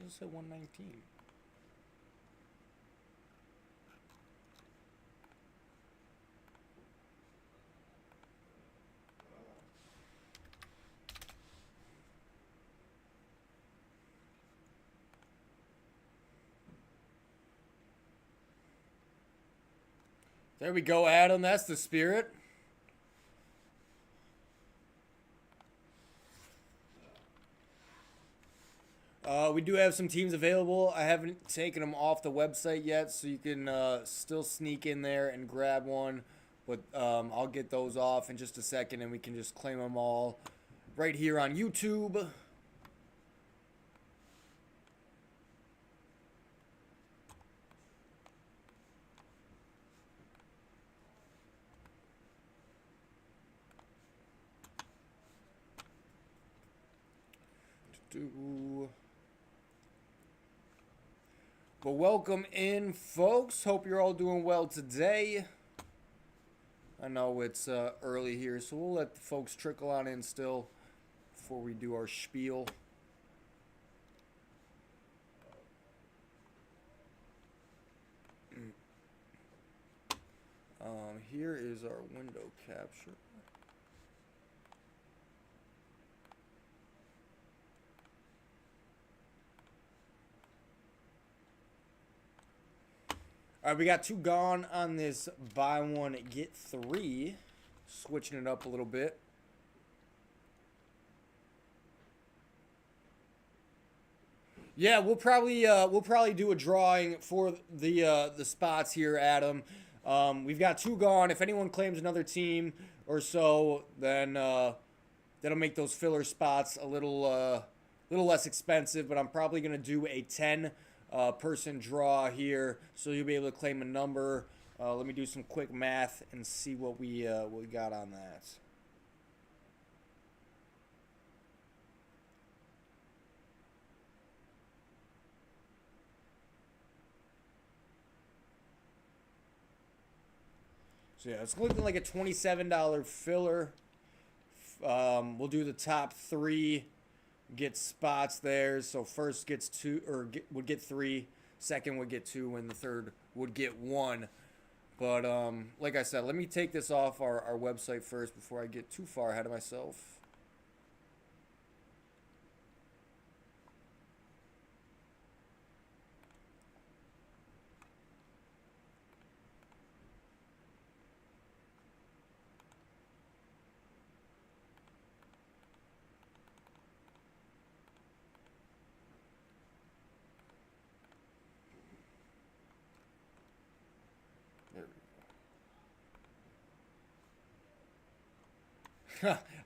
does it say 119? There we go, Adam. That's the spirit. We do have some teams available. I haven't taken them off the website yet, so you can still sneak in there and grab one. But I'll get those off in just a second, and we can just claim them all right here on YouTube. But welcome in, folks. Hope you're all doing well today. I know it's early here, so we'll let the folks trickle on in still before we do our spiel. Here is our window capture. All right, we got 2 gone on this buy one, get 3. Switching it up a little bit. Yeah, we'll probably do a drawing for the spots here, Adam. We've got 2 gone. If anyone claims another team or so, then that'll make those filler spots a little less expensive. But I'm probably gonna do a 10 person draw here, so you'll be able to claim a number. Let me do some quick math and see what we got on that. So yeah, it's looking like a $27 filler. We'll do the top 3, get spots there. So first gets 2, or would get 3. Second would get 2, and the third would get 1. But like I said, let me take this off our website first before I get too far ahead of myself.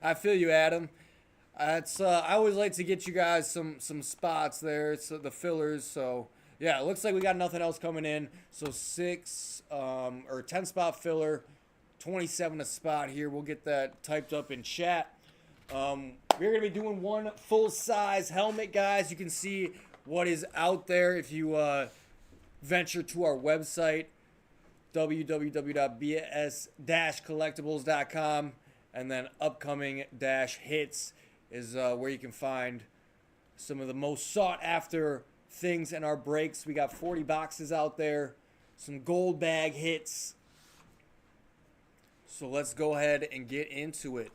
I feel you, Adam. It's I always like to get you guys some spots there. It's the fillers. So yeah, it looks like we got nothing else coming in. So 6 or 10 spot filler, 27 a spot here. We'll get that typed up in chat. We're gonna be doing 1 full size helmet, guys. You can see what is out there if you venture to our website, www.bs-collectibles.com. And then upcoming hits is where you can find some of the most sought after things in our breaks. We got 40 boxes out there, some gold bag hits. So let's go ahead and get into it.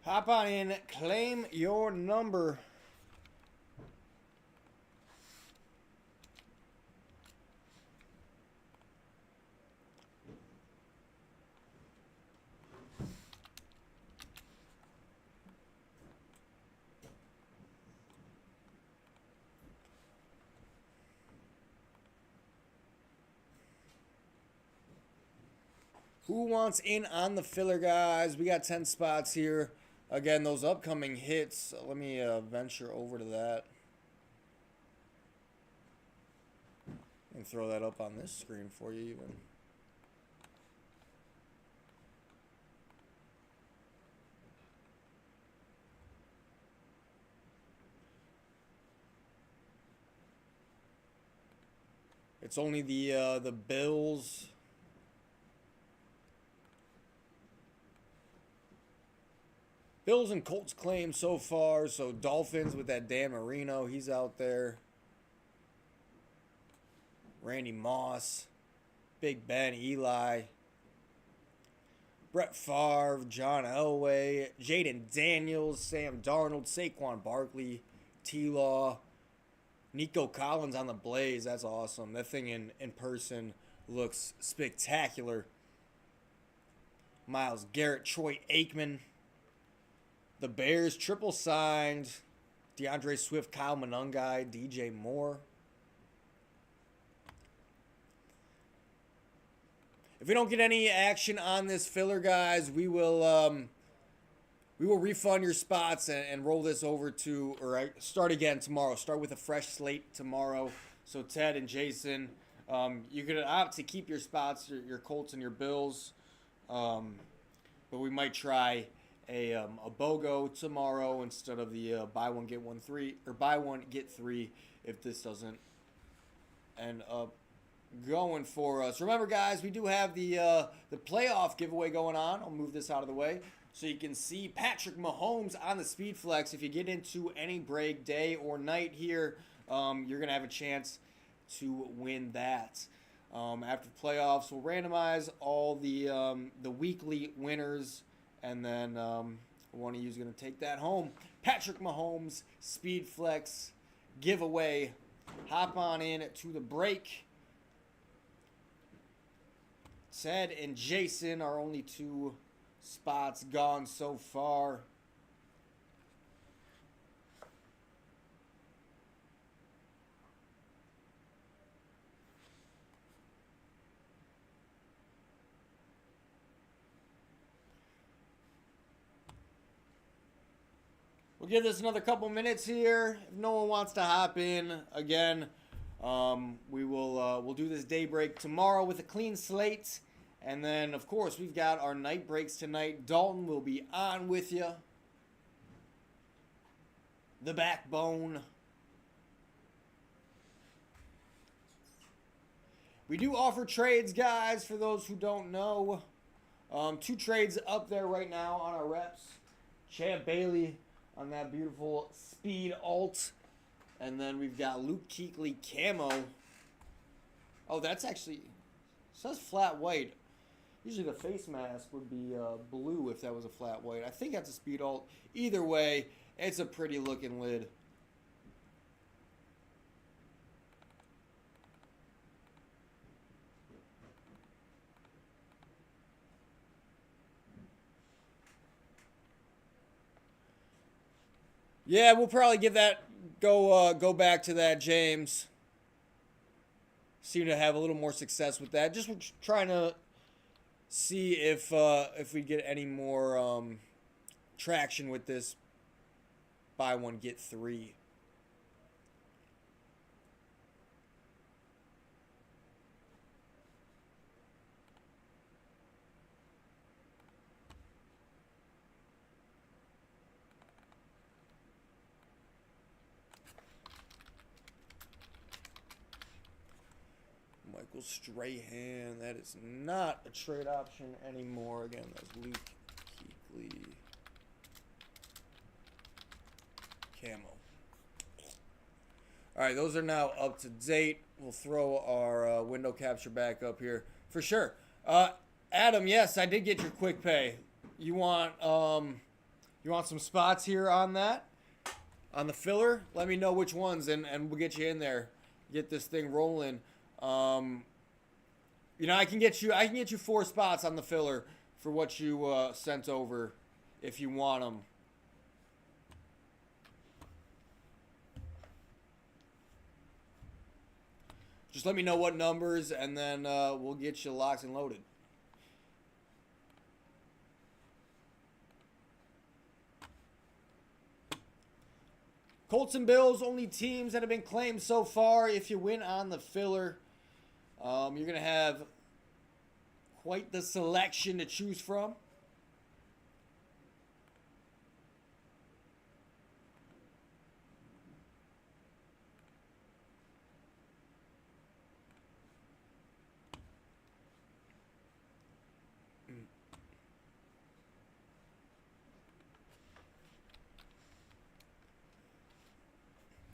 Hop on in, claim your number. Who wants in on the filler, guys? We got 10 spots here. Again, those upcoming hits. Let me venture over to that. And throw that up on this screen for you even. It's only the Bills. Bills and Colts claim so far. So Dolphins with that Dan Marino, he's out there. Randy Moss, Big Ben, Eli, Brett Favre, John Elway, Jaden Daniels, Sam Darnold, Saquon Barkley, T-Law, Nico Collins on the Blaze. That's awesome. That thing in person looks spectacular. Myles Garrett, Troy Aikman. The Bears triple signed DeAndre Swift, Kyle Monangai, DJ Moore. If we don't get any action on this filler, guys, we will refund your spots and roll this over to, or start again tomorrow. Start with a fresh slate tomorrow. So Ted and Jason, you could opt to keep your spots, your Colts and your Bills, but we might try a BOGO tomorrow instead of the buy one get one free, or buy one get three if this doesn't end up going for us. Remember, guys, we do have the playoff giveaway going on. I'll move this out of the way so you can see Patrick Mahomes on the Speed Flex. If you get into any break day or night here, you're gonna have a chance to win that. After the playoffs, we'll randomize all the weekly winners, and then one of you is gonna take that home. Patrick Mahomes Speed Flex giveaway. Hop on in to the break. Ted and Jason are only 2 spots gone so far. We'll give this another couple minutes here. If no one wants to hop in again, we'll do this daybreak tomorrow with a clean slate. And then, of course, we've got our night breaks tonight. Dalton will be on with you. The backbone. We do offer trades, guys, for those who don't know. 2 trades up there right now on our reps. Champ Bailey on that beautiful speed alt. And then we've got Luke Kuechly camo. Oh, that's actually, it says flat white. Usually the face mask would be blue if that was a flat white. I think that's a speed alt. Either way, it's a pretty looking lid. Yeah, we'll probably give that go back to that, James. Seem to have a little more success with that. Just trying to see if we get any more traction with this buy one get 3. Michael Strahan, that is not a trade option anymore. Again, that's Luke Kuechly camo. All right, those are now up to date. We'll throw our window capture back up here for sure. Adam, yes, I did get your quick pay. You want some spots here on that, on the filler? Let me know which ones, and we'll get you in there. Get this thing rolling. I can get you 4 spots on the filler for what you sent over, if you want them. Just let me know what numbers, and then we'll get you locked and loaded. Colts and Bills, only teams that have been claimed so far. If you win on the filler, you're going to have quite the selection to choose from.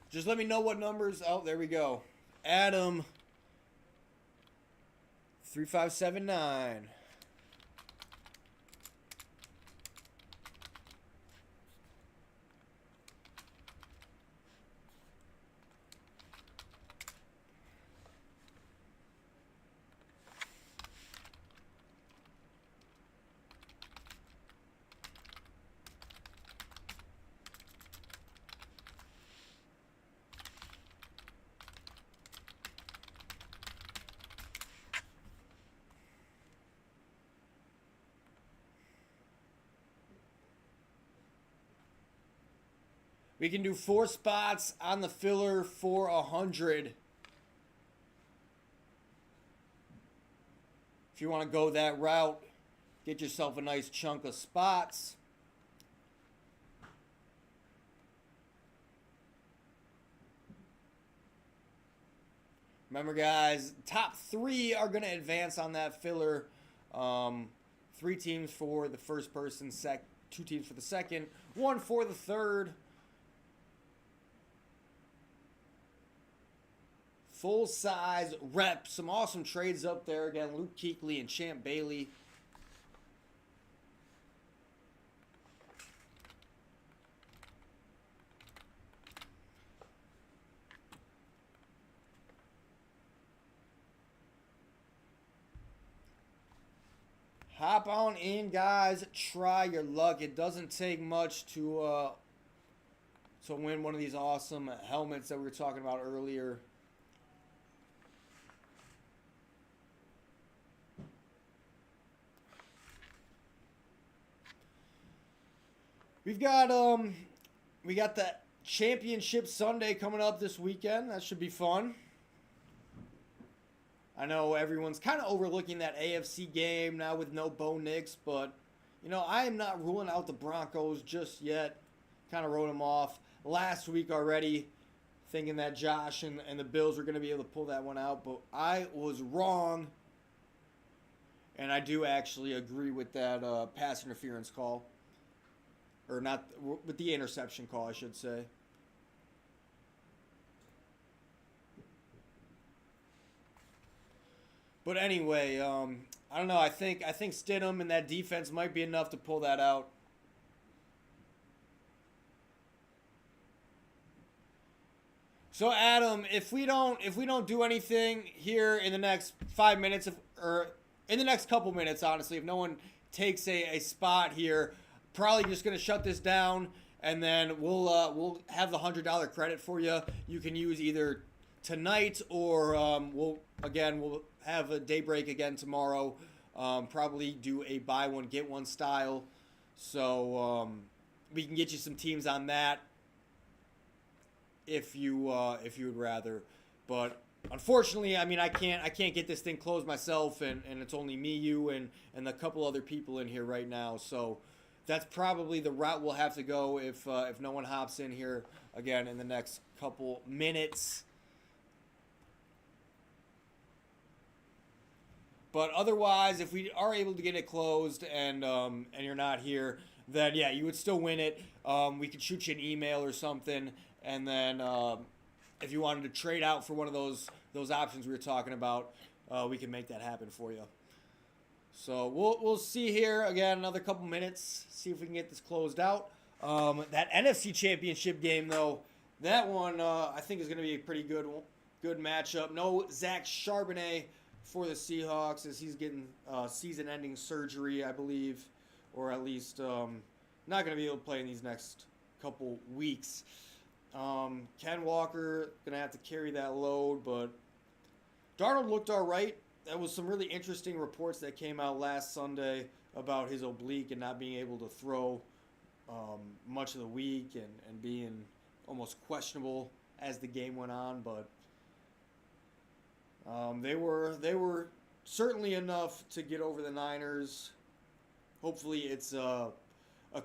Just let me know what numbers. Oh, there we go. Adam 3579. We can do 4 spots on the filler for 100. If you want to go that route, get yourself a nice chunk of spots. Remember, guys, top 3 are going to advance on that filler. 3 teams for the first person, 2 teams for the second, 1 for the third. Full size rep. Some awesome trades up there. Again, Luke Kuechly and Champ Bailey. Hop on in, guys. Try your luck. It doesn't take much to win one of these awesome helmets that we were talking about earlier. We got the Championship Sunday coming up this weekend. That should be fun. I know everyone's kind of overlooking that AFC game now with no Bo Nix, but you know, I am not ruling out the Broncos just yet. Kind of wrote them off last week already, thinking that Josh and the Bills were going to be able to pull that one out, but I was wrong. And I do actually agree with that pass interference call. Or not, with the interception call, I should say. But anyway, I don't know. I think Stidham and that defense might be enough to pull that out. So Adam, if we don't do anything here in the next 5 minutes, or in the next couple minutes, honestly, if no one takes a spot here, probably just gonna shut this down, and then we'll have the $100 credit for you. You can use either tonight or we'll have a daybreak again tomorrow. Probably do a buy one get one style, so we can get you some teams on that if you would rather. But unfortunately, I mean, I can't get this thing closed myself, and it's only me, you, and a couple other people in here right now. So that's probably the route we'll have to go if no one hops in here again in the next couple minutes. But otherwise, if we are able to get it closed and you're not here, then yeah, you would still win it. We could shoot you an email or something, and then if you wanted to trade out for one of those options we were talking about, we can make that happen for you. So we'll see here again another couple minutes, see if we can get this closed out. That NFC Championship game though, that one I think is going to be a pretty good matchup. No Zach Charbonnet for the Seahawks as he's getting season-ending surgery, I believe, or at least not going to be able to play in these next couple weeks. Ken Walker going to have to carry that load, but Darnold looked all right. There was some really interesting reports that came out last Sunday about his oblique and not being able to throw much of the week and being almost questionable as the game went on, but they were certainly enough to get over the Niners. Hopefully, it's a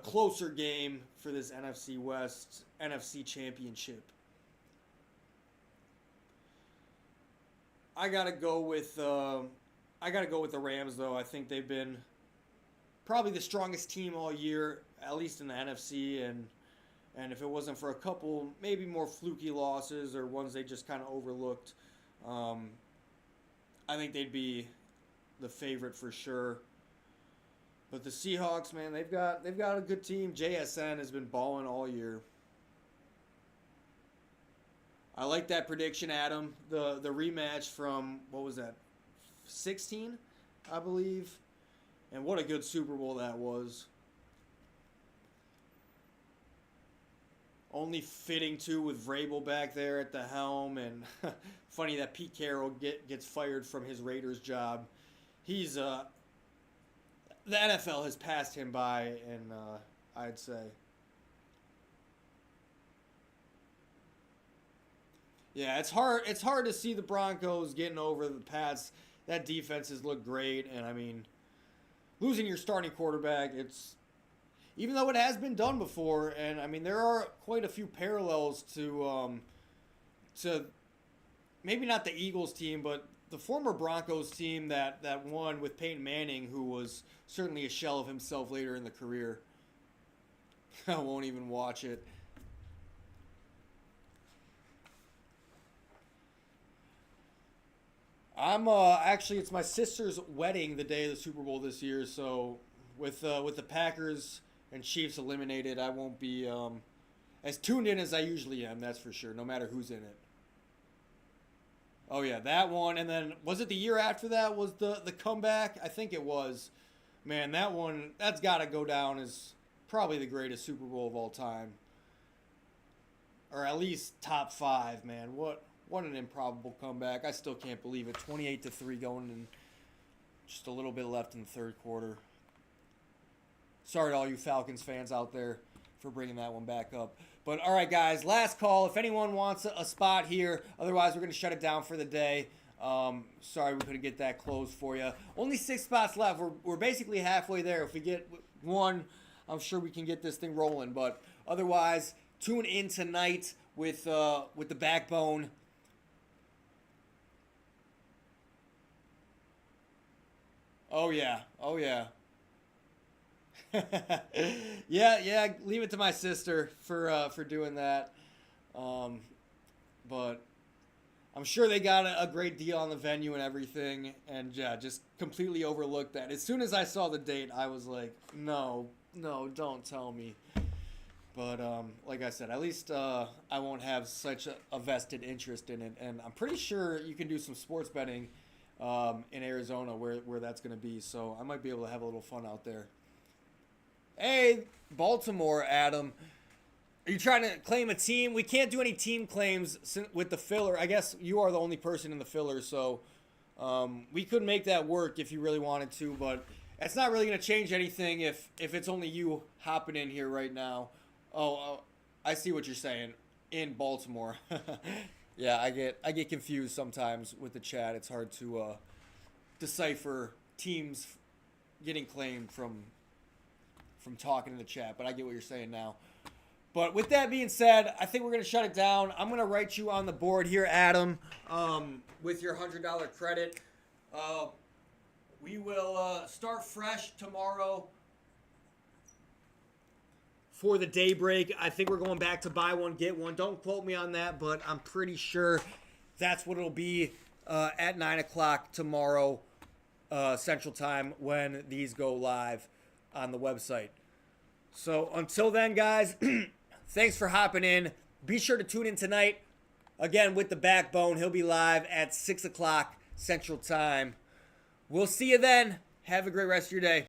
closer game for this NFC West NFC Championship. I gotta go with the Rams though. I think they've been probably the strongest team all year, at least in the NFC, and if it wasn't for a couple maybe more fluky losses or ones they just kind of overlooked, I think they'd be the favorite for sure. But the Seahawks, man, they've got a good team. JSN has been balling all year. I like that prediction, Adam. The rematch from, what was that, 16, I believe. And what a good Super Bowl that was. Only fitting, too, with Vrabel back there at the helm. And funny that Pete Carroll gets fired from his Raiders job. He's, the NFL has passed him by, and I'd say. Yeah, it's hard. It's hard to see the Broncos getting over the Pats. That defense has looked great, and I mean, losing your starting quarterback, it's even though it has been done before, and I mean there are quite a few parallels to maybe not the Eagles team, but the former Broncos team that won with Peyton Manning, who was certainly a shell of himself later in the career. I won't even watch it. I'm actually it's my sister's wedding the day of the Super Bowl this year, so with the Packers and Chiefs eliminated, I won't be as tuned in as I usually am. That's for sure. No matter who's in it. Oh yeah, that one, and then was it the year after that was the comeback? I think it was. Man, that's got to go down as probably the greatest Super Bowl of all time, or at least top 5. Man, what an improbable comeback. I still can't believe it. 28-3 going and just a little bit left in the third quarter. Sorry to all you Falcons fans out there for bringing that one back up. But all right, guys, last call. If anyone wants a spot here, otherwise we're going to shut it down for the day. Sorry we couldn't get that closed for you. Only 6 spots left. We're basically halfway there. If we get one, I'm sure we can get this thing rolling. But otherwise, tune in tonight with the Backbone. Oh yeah. yeah. Leave it to my sister for doing that. But I'm sure they got a great deal on the venue and everything, and yeah, just completely overlooked that. As soon as I saw the date, I was like, no, don't tell me. But like I said, at least I won't have such a vested interest in it, and I'm pretty sure you can do some sports betting in Arizona where that's going to be. So I might be able to have a little fun out there. Hey, Baltimore, Adam. Are you trying to claim a team? We can't do any team claims with the filler. I guess you are the only person in the filler, so we could make that work if you really wanted to, but it's not really going to change anything if it's only you hopping in here right now. Oh, I see what you're saying. In Baltimore. Yeah, I get confused sometimes with the chat. It's hard to decipher teams getting claimed from talking in the chat, but I get what you're saying now. But with that being said, I think we're going to shut it down. I'm going to write you on the board here, Adam, with your $100 credit. We will start fresh tomorrow for the daybreak. I think we're going back to buy one, get one. Don't quote me on that, but I'm pretty sure that's what it'll be at 9 o'clock tomorrow Central Time when these go live on the website. So until then, guys, thanks for hopping in. Be sure to tune in tonight, again, with the Backbone. He'll be live at 6 o'clock Central Time. We'll see you then. Have a great rest of your day.